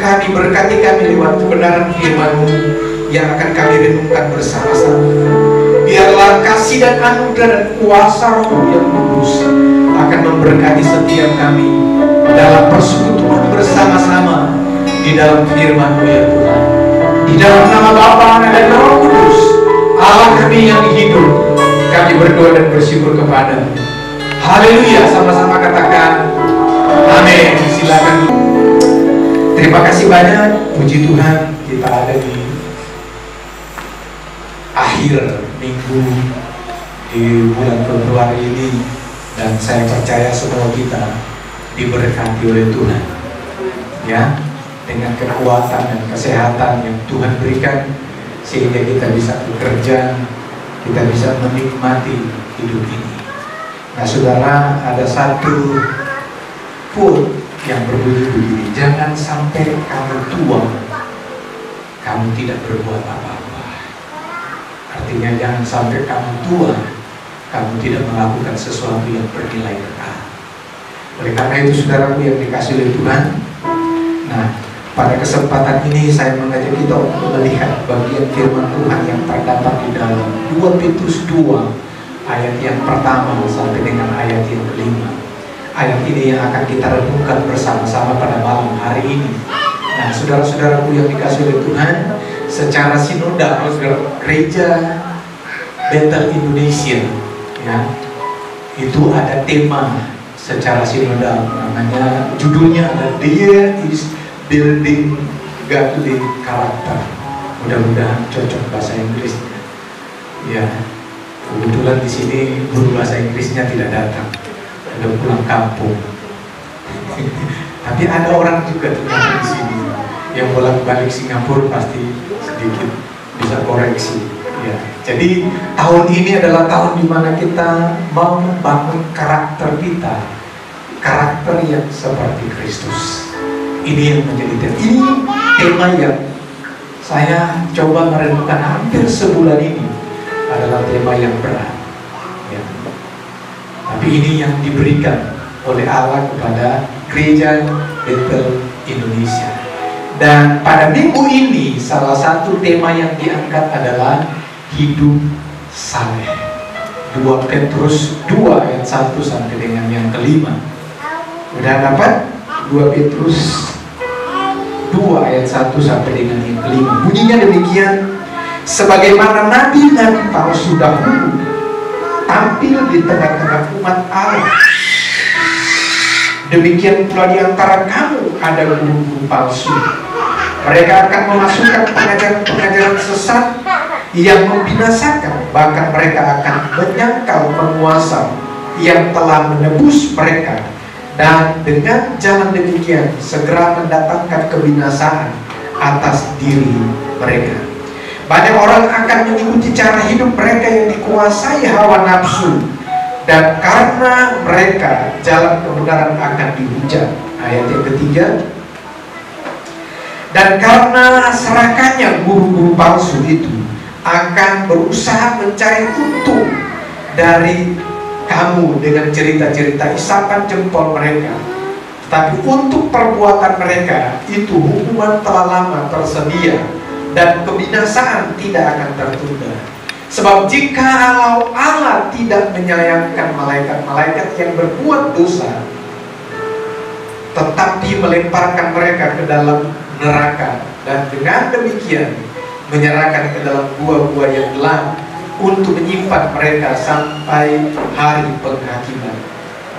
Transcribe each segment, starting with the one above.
kami, berkati kami lewat kebenaran firman-Mu yang akan kami renungkan bersama-sama. Biarlah kasih dan anugerah dan kuasa Roh yang kudus akan memberkati setiap kami dalam persekutuan bersama-sama di dalam firman-Mu ya Tuhan. Di dalam nama Bapa, Anak dan Roh Kudus, Allah kami yang hidup, kami berdoa dan bersyukur kepada-Mu. Haleluya, sama-sama katakan amin. Silakan. Terima kasih banyak, puji Tuhan, kita ada di akhir minggu di bulan Februari ini, dan saya percaya semua kita diberkati oleh Tuhan, ya, dengan kekuatan dan kesehatan yang Tuhan berikan, sehingga kita bisa bekerja, kita bisa menikmati hidup ini. Nah saudara, ada satu quote yang berbunyi begini: jangan sampai kamu tua, kamu tidak berbuat apa-apa. Artinya jangan sampai kamu tua, kamu tidak melakukan sesuatu yang bernilai kekal. Oleh karena itu saudaraku yang dikasihi oleh Tuhan, nah pada kesempatan ini saya mengajak kita untuk melihat bagian firman Tuhan yang terdapat di dalam 2 Petrus 2 ayat yang pertama sampai dengan ayat yang kelima. Ayat ini yang akan kita renungkan bersama-sama pada malam hari ini. Nah saudara-saudaraku yang dikasihi oleh Tuhan, secara sinodal gereja Bethel Indonesia, ya, itu ada tema secara sinodal, namanya, judulnya ada There is Building Godly Character. Mudah-mudahan cocok bahasa Inggrisnya. Ya, kebetulan di sini guru bahasa Inggrisnya tidak datang, udah pulang kampung. Tapi ada orang juga ternyata di sini yang bolak-balik Singapura, pasti sedikit bisa koreksi. Ya, jadi tahun ini adalah tahun dimana kita mau membangun karakter kita, karakter yang seperti Kristus. Ini yang menjadi tema yang saya coba merenungkan hampir sebulan ini, adalah tema yang berat, ya. Tapi ini yang diberikan oleh Allah kepada gereja Bethel Indonesia. Dan pada minggu ini salah satu tema yang diangkat adalah hidup saleh. 2 Petrus 2 ayat 1 sampai dengan yang kelima. Udah dapat? 2 Petrus 2 ayat 1 sampai dengan yang kelima. Bunyinya demikian: sebagaimana nabi-nabi palsu dahulu tampil di tengah-tengah umat Allah, demikian pula di antara kamu ada guru-guru palsu. Mereka akan memasukkan pengajaran-pengajaran sesat yang membinasakan, bahkan mereka akan menyangkal penguasa yang telah menebus mereka, dan dengan jalan demikian segera mendatangkan kebinasaan atas diri mereka. Banyak orang akan mengikuti cara hidup mereka yang dikuasai hawa nafsu, dan karena mereka jalan kebenaran akan dihujat. Ayat yang ketiga, dan karena serakannya guru-guru palsu itu akan berusaha mencari untung dari kamu dengan cerita-cerita isapan jempol mereka. Tetapi untuk perbuatan mereka itu hukuman telah lama tersedia, dan kebinasaan tidak akan tertunda. Sebab jika Allah tidak menyayangkan malaikat-malaikat yang berbuat dosa, tetapi melemparkan mereka ke dalam neraka, dan dengan demikian menyerahkan ke dalam gua-gua yang gelap untuk menyimpan mereka sampai hari penghakiman.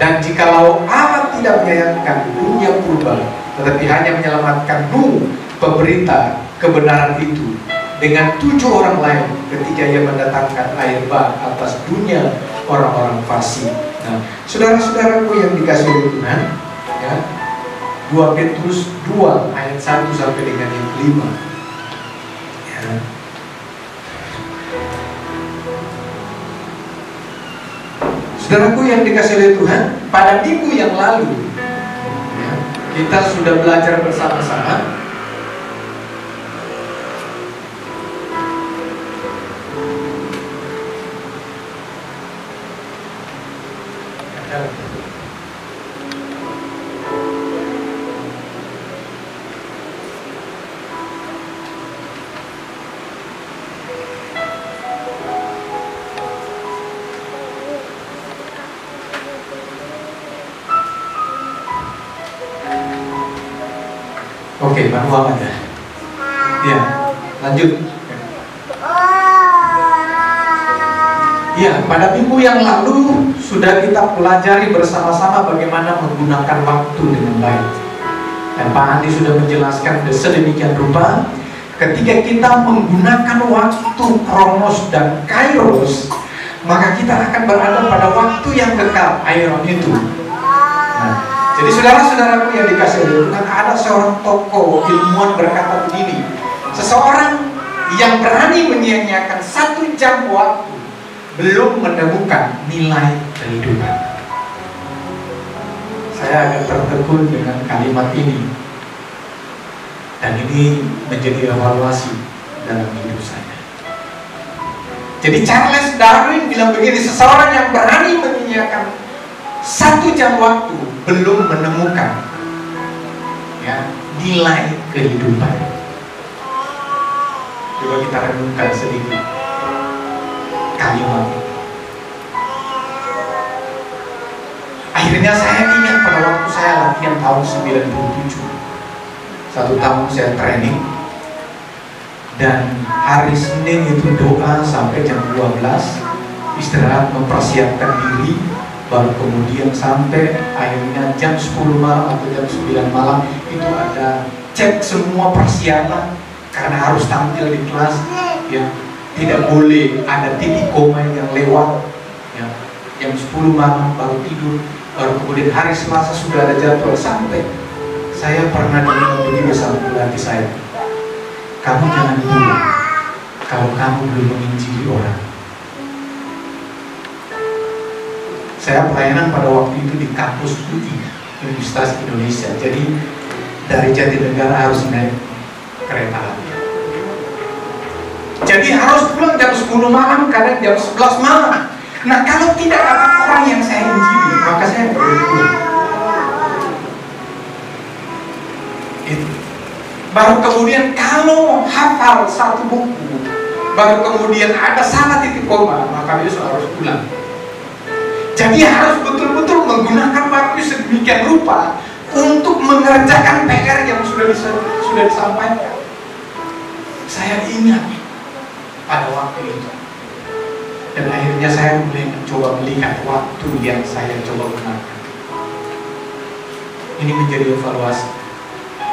Dan jikalau Allah tidak menyayangkan dunia purba, tetapi hanya menyelamatkan Nuh, pemberita kebenaran itu, dengan 7 orang lain ketika ia mendatangkan air bah atas dunia orang-orang fasik. Nah, saudara-saudaraku yang dikasihi oleh Tuhan, ya, 2 Petrus 2 ayat 1 sampai dengan yang kelima, ya. Saudaraku yang dikasihi oleh Tuhan, pada minggu yang lalu, ya, kita sudah belajar bersama-sama Oke, Pak Muhammad ya. Ya, lanjut. Ya, pada minggu yang lalu sudah kita pelajari bersama-sama bagaimana menggunakan waktu dengan baik. Dan Pak Andi sudah menjelaskan sedemikian rupa, ketika kita menggunakan waktu Kronos dan Kairos, maka kita akan berada pada waktu yang kekal, aion itu. Nah, jadi saudara-saudaraku yang dikasih oleh Tuhan, ada seorang tokoh ilmuwan berkata begini, seseorang yang berani menyia-nyiakan 1 jam waktu belum menemukan nilai kehidupan. Saya agak tertegun dengan kalimat ini, dan ini menjadi evaluasi dalam hidup saya. Jadi Charles Darwin bilang begini, seseorang yang berani menyia-nyiakan 1 jam waktu belum menemukan ya, nilai kehidupan. Coba kita renungkan sedikit kalimat. Akhirnya saya ingat pada waktu saya latihan tahun 97. 1 tahun saya training, dan hari Senin itu doa sampai jam 12, istirahat mempersiapkan diri, baru kemudian sampai akhirnya jam 10 malam atau jam 9 malam itu ada cek semua persiapan karena harus tampil di kelas ya. Tidak boleh ada titik koma yang lewat ya. Jam 10 malam baru tidur, baru kemudian hari Selasa sudah ada jadwal. Sampai saya pernah dengar begini sama pelatih saya, kamu jangan pulang kalau kamu belum menginjili orang. Saya pelayanan pada waktu itu di kampus UI Universitas Indonesia. Jadi dari Jatinegara harus naik kereta api. Jadi harus pulang jam 10 malam, kadang jam 11 malam. Nah, kalau tidak ada orang yang saya injili, maka saya nggak boleh pulang. Itu. Baru kemudian kalau hafal 1 buku, baru kemudian ada salah titik koma, maka besok harus pulang. Jadi harus betul-betul menggunakan waktu sedemikian rupa untuk mengerjakan PR yang sudah disampaikan. Saya ingat pada waktu itu, dan akhirnya saya mulai mencoba melihat waktu yang saya coba gunakan. Ini menjadi evaluasi.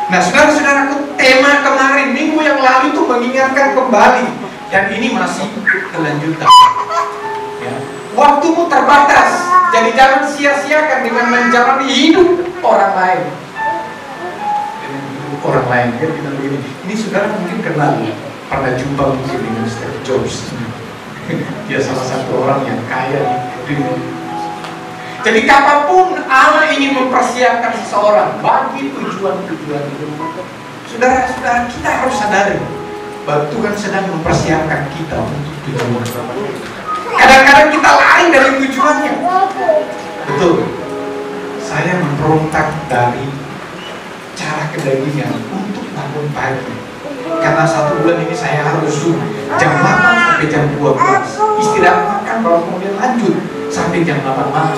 Nah, saudara-saudaraku, tema kemarin minggu yang lalu itu mengingatkan kembali, dan ini masih kelanjutan. Ya. Waktumu terbatas, jadi jangan sia-siakan dengan menjalani hidup orang lain. Dengan hidup orang lain, kan kita begini. Ini saudara mungkin kenal ya, pernah jumpa mungkin dengan Steve Jobs. Dia salah satu orang yang kaya di dunia. Jadi kapanpun Allah ingin mempersiapkan seseorang bagi tujuan-tujuan hidup, saudara-saudara, kita harus sadari bahwa Tuhan sedang mempersiapkan kita untuk tujuan. Kadang-kadang kita lari dari tujuannya. Betul. Saya memberontak dari cara kedagingan untuk bangun pagi. Karena 1 bulan ini saya harus jam 8 sampai jam 12. Istirahat makan baru kemudian lanjut sampai jam 8 malam.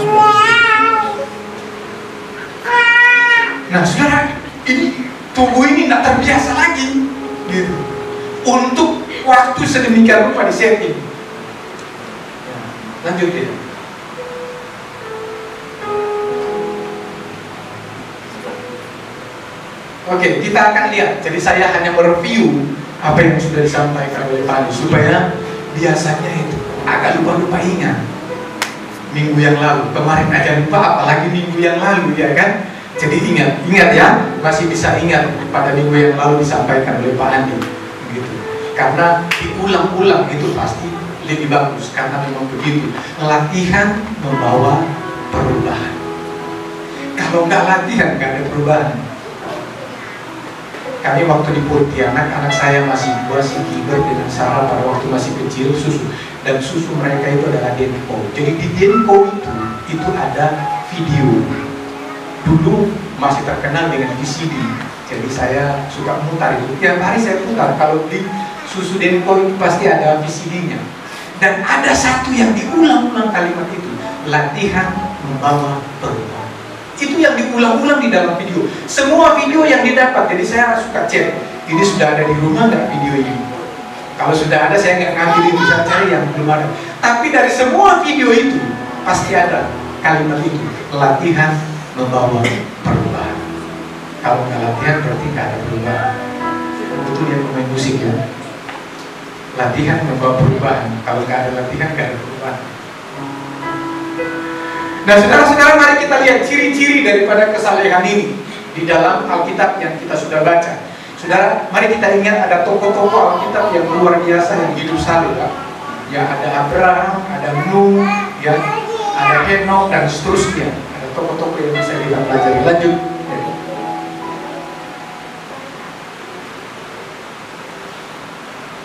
Nah, saudara, ini tubuh ini tidak terbiasa lagi gitu. Untuk waktu sedemikian rupa disetting. Lanjut ya. Oke, kita akan lihat. Jadi saya hanya mereview apa yang sudah disampaikan oleh Pak Andi, supaya biasanya itu agak lupa-lupa ingat. Minggu yang lalu, kemarin aja lupa, apalagi minggu yang lalu, ya kan? Jadi ingat ya, masih bisa ingat pada minggu yang lalu disampaikan oleh Pak Andi, begitu. Karena diulang-ulang itu pasti lebih bagus, karena memang begitu. Latihan membawa perubahan. Kalau nggak latihan, nggak ada perubahan. Kami waktu di Pontianak, anak saya masih 2, si Kiber dengan Sarah pada waktu masih kecil, susu. Dan susu mereka itu adalah Denko. Jadi di Denko itu ada video. Dulu masih terkenal dengan VCD. Jadi saya suka mutar itu. Tiap hari saya putar. Kalau di susu Denko itu pasti ada VCD-nya. Dan ada satu yang diulang-ulang kalimat itu, latihan membawa perubahan. Itu yang diulang-ulang di dalam video. Semua video yang didapat, jadi saya suka cek, ini sudah ada di rumah nggak video ini? Kalau sudah ada, saya nggak ngambil itu, saya cari yang belum ada. Tapi dari semua video itu, pasti ada kalimat itu, latihan membawa perubahan. Kalau nggak latihan, berarti nggak ada perubahan. Itu dia pemain musik ya. Latihan membawa perubahan. Kalau nggak ada latihan, nggak ada perubahan. Nah, saudara-saudara, mari kita lihat ciri-ciri daripada kesalehan ini di dalam Alkitab yang kita sudah baca. Saudara, mari kita ingat ada tokoh-tokoh Alkitab yang luar biasa yang hidup saleh ya. Ya, ada Abraham, ada Nuh, ya, ada Henok dan seterusnya. Ada tokoh-tokoh yang bisa kita pelajari. Lanjut.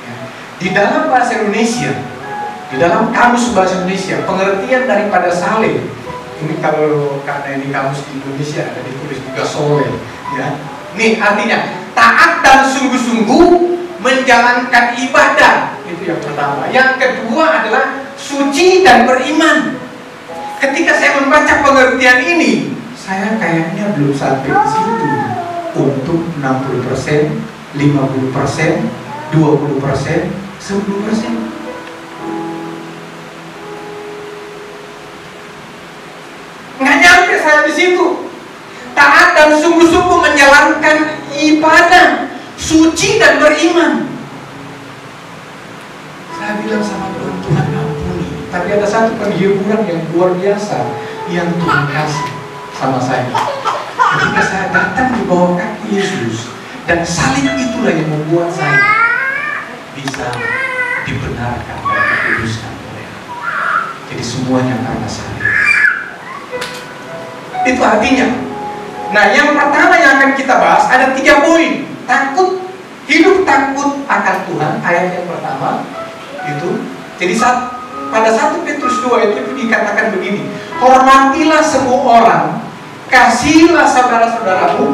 Ya. Di dalam bahasa Indonesia, di dalam kamus bahasa Indonesia, pengertian daripada saleh ini, kalau karena ini kamus di Indonesia ada ditulis juga soleh, ya. Nih artinya taat dan sungguh-sungguh menjalankan ibadah, itu yang pertama. Yang kedua adalah suci dan beriman. Ketika saya membaca pengertian ini, saya kayaknya belum sampai di situ. Untuk 60%, 50%, 20%, 10%. Nggak nyampe saya di situ. Taat dan sungguh-sungguh menjalankan ibadah, suci dan beriman. Saya bilang sama Tuhan, Tuhan ampuni. Tapi ada satu penghiburan yang luar biasa yang Tuhan kasih sama saya. Ketika saya datang di bawah kaki Yesus, dan salib itulah yang membuat saya bisa dibenarkan dan dikuduskan oleh Allah. Jadi semuanya karena salib. Itu artinya. Nah, yang pertama yang akan kita bahas ada 3 poin. Takut, hidup takut akan Tuhan. Ayat yang pertama itu. Jadi pada 1 Petrus 2 itu dikatakan begini, hormatilah semua orang, kasihilah saudara-saudaramu,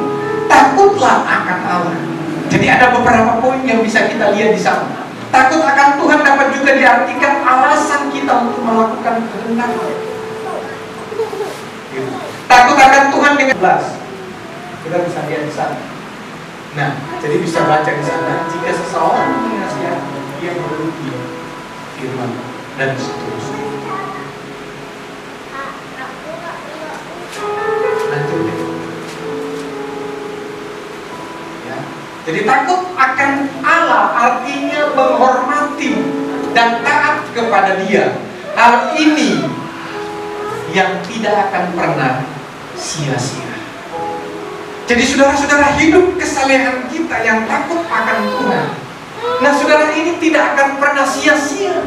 takutlah akan Allah. Jadi ada beberapa poin yang bisa kita lihat di sana. Takut akan Tuhan dapat juga diartikan alasan kita untuk melakukan kehendak. Takut akan Tuhan dengan jelas. Kita bisa lihat di sana. Nah, jadi bisa baca di sana. Jika seseorang menasihati, dia menuruti firman dan seterusnya. Lanjut ya. Ya. Jadi takut akan Allah artinya menghormati dan taat kepada Dia. Hal ini yang tidak akan pernah sia-sia. Jadi saudara-saudara, hidup kesalehan kita yang takut akan Tuhan. Nah, saudara, ini tidak akan pernah sia-sia.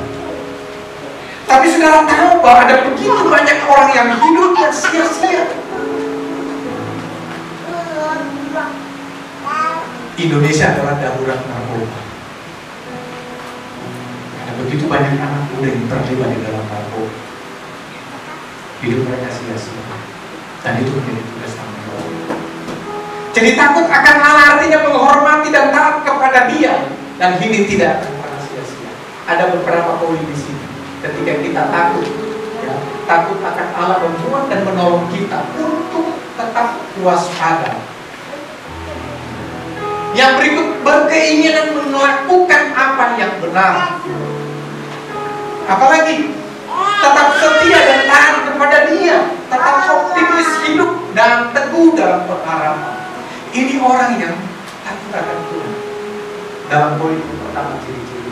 Tapi saudara tahu bahwa ada begitu banyak orang yang hidupnya sia-sia. Indonesia adalah darurat narkoba. Ada begitu banyak anak muda yang terlibat di dalam narkoba. Hidup mereka sia-sia. Dan itu menjadi tugas tanggung jawab. Jadi takut akan Allah artinya menghormati dan taat kepada Dia, dan ini tidak akan pernah sia-sia. Ada beberapa poin di sini. Ketika kita takut, ya, takut akan Allah membuat dan menolong kita untuk tetap waspada. Yang berikut, berkeinginan melakukan apa yang benar. Apalagi tetap setia dan taat kepada Dia, tetap optimis hidup dan teguh dalam pengharapan. Ini orang yang takut akan Tuhan. Dalam poin pertama ciri-ciri.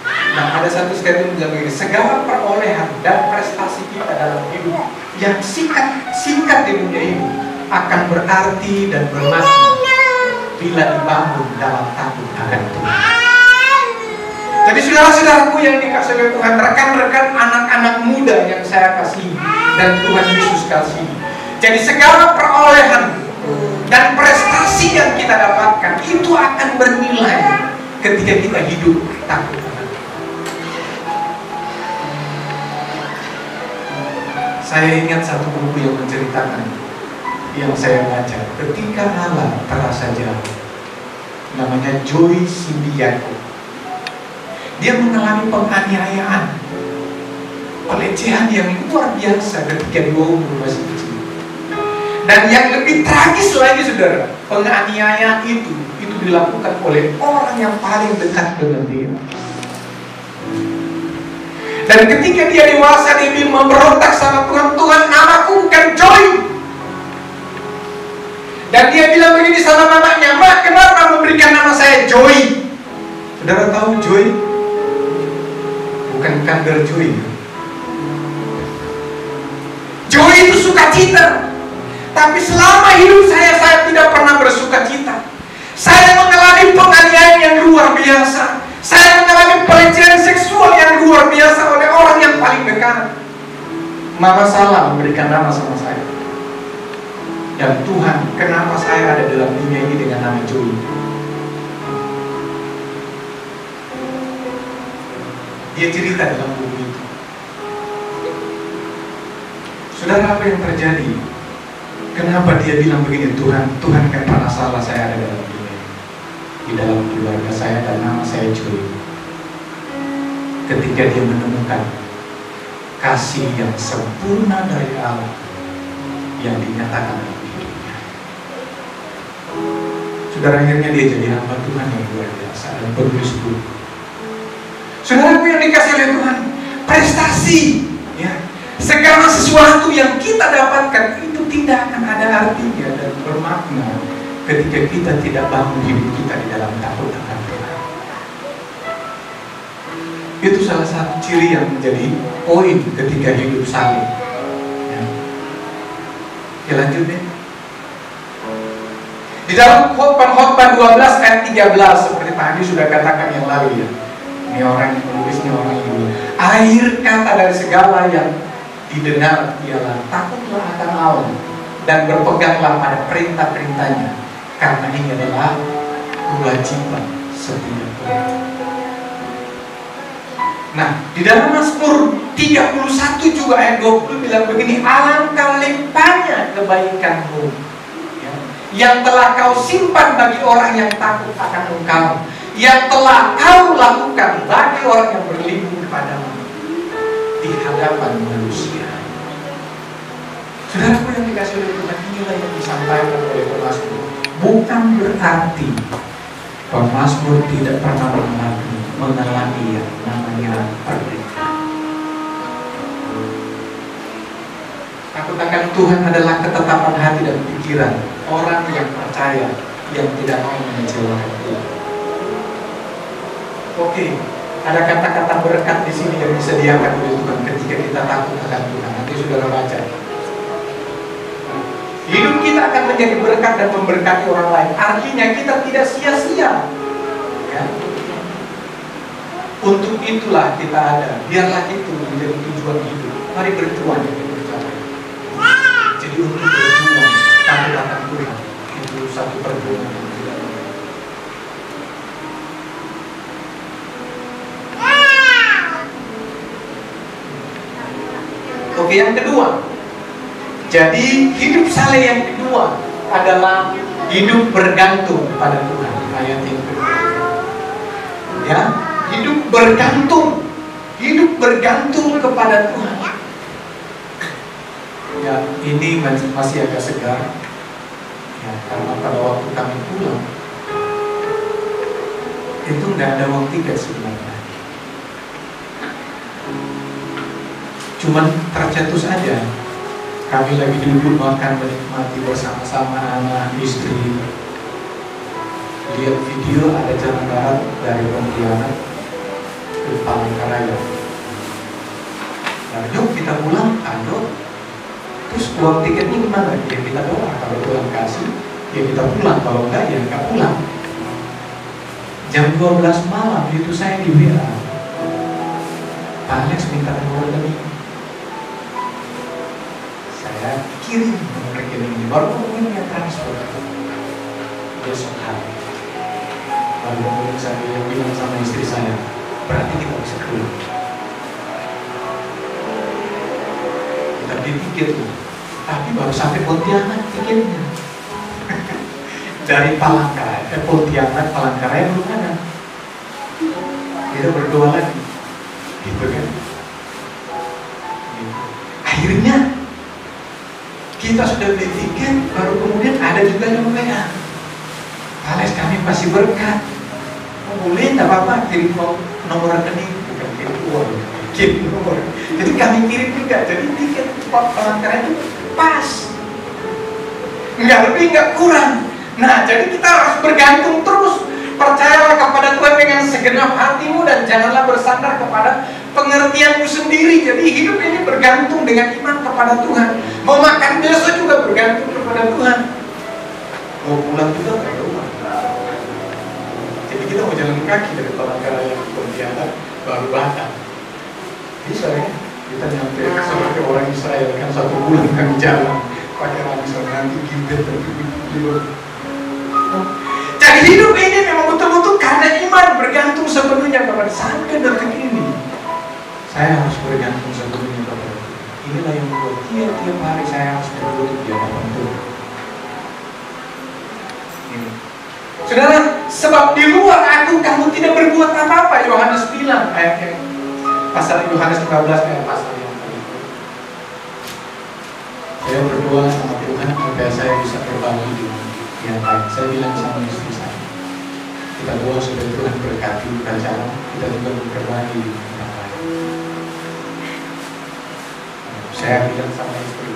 Nah, ada satu statement yang begini, segala perolehan dan prestasi kita dalam hidup yang singkat di dunia ini akan berarti dan bermakna bila dibangun dalam takut akan Tuhan. Jadi saudara-saudaraku yang dikasih oleh Tuhan, rekan-rekan anak-anak muda yang saya kasih dan Tuhan Yesus kasih. Jadi segala perolehan dan prestasi yang kita dapatkan itu akan bernilai ketika kita hidup takut akan Tuhan. Saya ingat satu buku yang menceritakan, yang saya baca, ketika Allah terasa jauh. Namanya Joy Simbiaco. Dia mengalami penganiayaan, pelecehan yang luar biasa ketika dia umur masih kecil. Dan yang lebih tragis lagi saudara, penganiayaan itu dilakukan oleh orang yang paling dekat dengan dia. Dan ketika dia dewasa, dia memberontak sama Tuhan, Tuhan namaku bukan Joy. Dan dia bilang begini sama mamanya, "Ma, kenapa memberikan nama saya Joy?" Saudara tahu Joy? Bukan Kinder Joy. Joy itu sukacita. Tapi selama hidup saya tidak pernah bersukacita. Saya mengalami penganiayaan yang luar biasa. Saya mengalami pelecehan seksual yang luar biasa oleh orang yang paling dekat. Mama salah memberikan nama sama saya. Dan Tuhan, kenapa saya ada dalam dunia ini dengan nama Joy? Dia cerita dalam buku itu. Saudara, apa yang terjadi? Kenapa dia bilang begini? Tuhan kan pernah salah, saya ada dalam dunia, di dalam keluarga saya, dan nama saya Joy. Ketika dia menemukan kasih yang sempurna dari Allah yang dinyatakan dalam hidupnya, saudara, akhirnya dia jadi hamba Tuhan yang luar biasa dan penulis buku. Saudara, yang dikasih oleh Tuhan, prestasi, ya, segala sesuatu yang kita dapatkan itu tidak akan ada artinya dan bermakna ketika kita tidak bangun hidup kita di dalam takut akan Tuhan. Itu salah satu ciri yang menjadi poin ketika hidup saleh. Ya, lanjut deh. Di dalam Khotbah 12 ayat 13, seperti Pak Andi sudah katakan yang lalu, ya, ini orang yang menulisnya orang ini. Akhir kata dari segala yang didengar ialah takutlah akan Allah dan berpeganglah pada perintah-perintahnya, karena ini adalah kewajiban setiap orang. Nah, di dalam Mazmur 31 juga ayat 20 bilang begini, alangkah limpahnya kebaikanmu, ya, yang telah kau simpan bagi orang yang takut akan Engkau, yang telah kau lakukan bagi orang yang berlindung kepadamu di hadapan manusia. Saudaraku yang dikasih oleh Tuhan, inilah yang disampaikan oleh pemazmur. Bukan berarti pemazmur tidak pernah mengalami yang namanya penderitaan. Takut akan Tuhan adalah ketetapan hati dan pikiran orang yang percaya, yang tidak mau mengecewakan Tuhan. Oke, ada kata-kata berkat di sini yang disediakan oleh Tuhan ketika kita takut akan Tuhan. Nanti saudara baca. Hidup kita akan menjadi berkat dan memberkati orang lain. Artinya kita tidak sia-sia, ya. Untuk itulah kita ada. Biarlah itu menjadi tujuan hidup. Mari berjuang yang percaya. Jadi untuk berjuang takut akan Tuhan, itu satu perjuangan yang tidak mudah. Oke, yang kedua. Jadi hidup saleh yang kedua adalah hidup bergantung pada Tuhan. Ayat yang kedua, ya, hidup bergantung kepada Tuhan. Ya, ini masih agak segar, ya, karena pada waktu kami pulang itu nggak ada uang tiket sebenarnya, cuman tercetus aja. Kami lagi duduk makan menikmati bersama-sama anak istri, lihat video ada jalan darat dari Pontianak ke Palangkaraya. Nah, yuk kita pulang, ayo. Terus uang tiketnya gimana? Ya kita doa, kalau Tuhan kasih, ya kita pulang. Kalau enggak, ya enggak pulang. Jam 12 malam itu saya di WA, Pak Alex minta nomor rekening. Saya kirim nomor rekening ini, baru kemudian transfer besok hari. Lalu kemudian saya bilang sama istri saya, berarti kita bisa pulang. Kita beli tiket tuh, tapi baru sampai Pontianak tiketnya. Dari Palangkaraya, Pontianak, Palangkaraya belum ada. Kita berdoa lagi, gitu kan? Akhirnya Kita sudah beli tiket, baru kemudian ada juga yang WA. Alex, kami pasti berkat. Boleh, tidak apa-apa, kirim nomor rekening, bukan kirim uang, kirim nomor. Jadi kami kirim juga, jadi tiket pengantaran itu pas, nggak lebih nggak kurang. Nah, jadi kita harus bergantung terus. Percayalah kepada Tuhan dengan segenap hatimu dan janganlah bersandar kepada pengertianmu sendiri. Jadi hidup ini bergantung dengan iman kepada Tuhan. Mau makan besok juga bergantung kepada Tuhan. Mau pulang juga ke rumah. Jadi kita mau jalan kaki dari Palangkaraya ke Pontianak baru Batam. Bisa ya? Kita nyampe seperti orang Israel kan 1 bulan kami jalan pakai ransel nanti gibet tertutup. Jadi hidup ini memang betul-betul karena iman bergantung sepenuhnya kepada sampai detik ini. Saya harus bergantung sepenuhnya kepada Tuhan. Inilah yang membuat tiap hari saya harus berlutut di hadapan Tuhan. Saudara, sebab di luar aku kamu tidak berbuat apa-apa. Yohanes bilang ayatnya pasal Yohanes 15 ayat pasal yang tadi. Saya berdoa sama Tuhan supaya saya bisa berbagi di yang lain. Saya bilang sama istri saya, kita doa supaya Tuhan berkati acara, kita juga berbagi di yang lain. Saya bilang sama istri,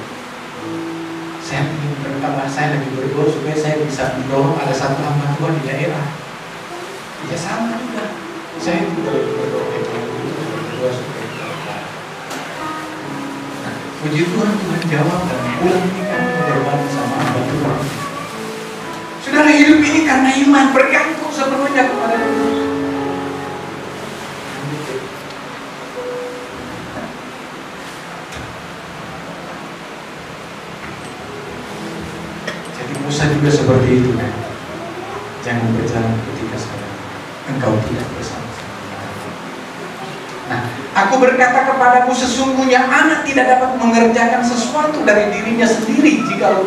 saya ingin bertambah, saya lagi berdoa supaya saya bisa mendorong ada satu hamba Tuhan di daerah. Ya sama juga, saya juga lagi berdoa supaya kita berkati. Nah, puji Tuhan, Tuhan jawab dan pulang ini kami berbagi sama hamba Tuhan. Saudara, hidup ini karena iman bergantung sepenuhnya kepada Tuhan. Jadi Musa juga seperti itu kan. Jangan berjalan ketika sekarang engkau tidak bersama-sama. Nah, aku berkata kepadamu sesungguhnya anak tidak dapat mengerjakan sesuatu dari dirinya sendiri jikalau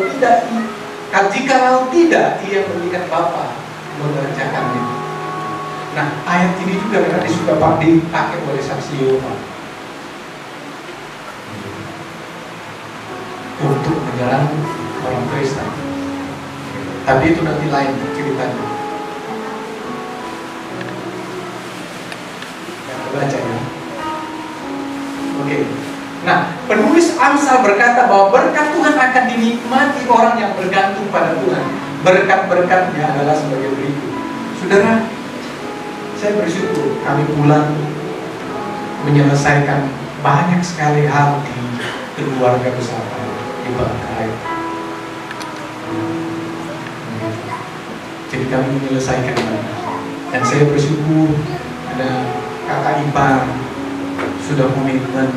tidak, ia berikan Bapa mengerjakannya. Nah, ayat ini juga tadi sudah dipakai oleh saksi Yehova untuk menyerang orang Kristen. Tapi itu nanti lain ceritanya. Kita baca ya. Oke. Nah, penulis Amsal berkata bahwa berkat Tuhan akan dinikmati orang yang bergantung pada Tuhan. Berkat-berkatnya adalah sebagai berikut. Saudara, saya bersyukur kami pulang menyelesaikan banyak sekali hal di keluarga besar di Palangkaraya. Jadi kami menyelesaikan banyak. Dan saya bersyukur ada kakak ipar sudah komitmen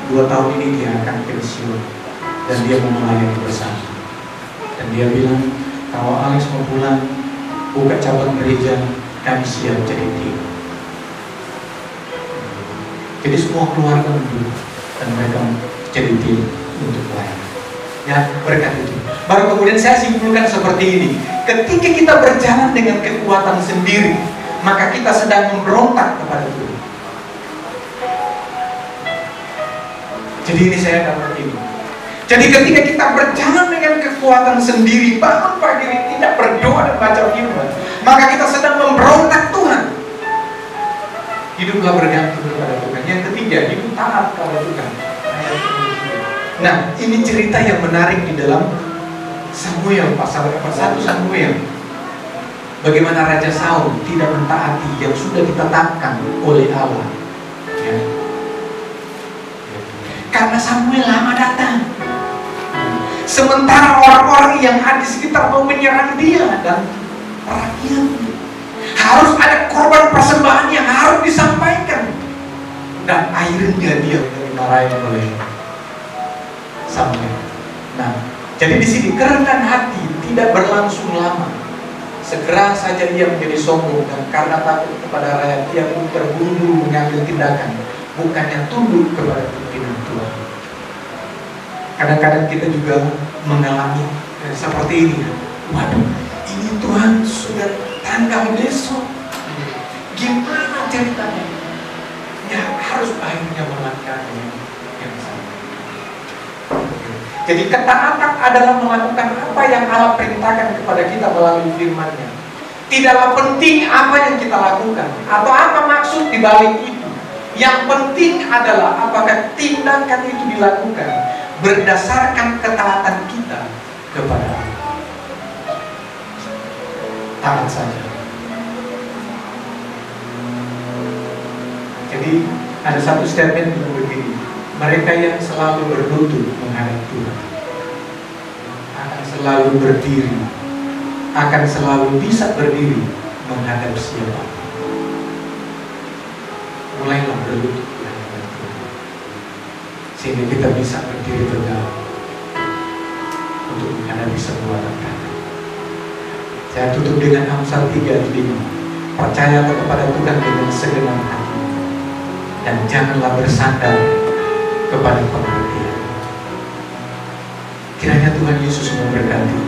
2 tahun ini dia akan pensiun dan dia mau melayani bersama. Dan dia bilang, kalau Alex mau pulang buka cabang gereja, kami siap jadi tim. Jadi semua keluarga mendukung dan mereka jadi tim untuk melayani. Ya, berkat itu. Baru kemudian saya simpulkan seperti ini. Ketika kita berjalan dengan kekuatan sendiri, maka kita sedang memberontak kepada Tuhan. Jadi ini saya dapat ini. Jadi ketika kita berjalan dengan kekuatan sendiri, bangun pagi ini tidak berdoa dan baca firman, maka kita sedang memberontak Tuhan. Hiduplah bergantung kepada Tuhan. Yang ketiga, hidup taat kepada Tuhan. Nah, ini cerita yang menarik di dalam Samuel pasal 1 Samuel. Bagaimana Raja Saul tidak mentaati yang sudah ditetapkan oleh Allah. Ya. Karena Samuel lama datang. Sementara orang-orang yang ada di sekitar mau menyerang dia dan rakyatnya. Harus ada korban persembahan yang harus disampaikan. Dan akhirnya dia dimarahi oleh Samuel. Nah, jadi di sini kerendahan hati tidak berlangsung lama. Segera saja dia menjadi sombong dan karena takut kepada rakyat dia pun terburu-buru mengambil tindakan, bukannya tunduk kepada pimpinan Tuhan. Kadang-kadang kita juga mengalami seperti ini. Waduh, ini Tuhan sudah tanggal besok. Gimana ceritanya? Ya harus akhirnya melakukan yang sama. Jadi ketaatan adalah melakukan apa yang Allah perintahkan kepada kita melalui firman-Nya. Tidaklah penting apa yang kita lakukan atau apa maksud di balik itu. Yang penting adalah apakah tindakan itu dilakukan berdasarkan ketaatan kita kepada Allah. Taat saja. Jadi ada satu statement yang begini: mereka yang selalu berlutut menghadap Tuhan akan selalu berdiri, akan selalu bisa berdiri menghadap siapa. Mulailah berlutut menghadap Tuhan, sehingga kita bisa berdiri tegak untuk menghadapi semua tantangan. Saya tutup dengan Amsal 3:5. Percayalah kepada Tuhan dengan segenap hati, dan janganlah bersandar kepada pengertian. Kiranya Tuhan Yesus memberkati.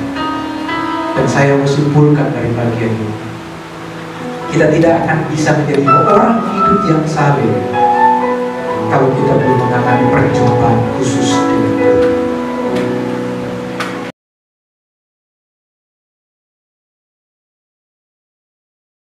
Dan saya menyimpulkan dari bagian ini, kita tidak akan bisa menjadi orang hidup yang saleh kalau kita belum mengalami perjumpaan khusus dengan Tuhan.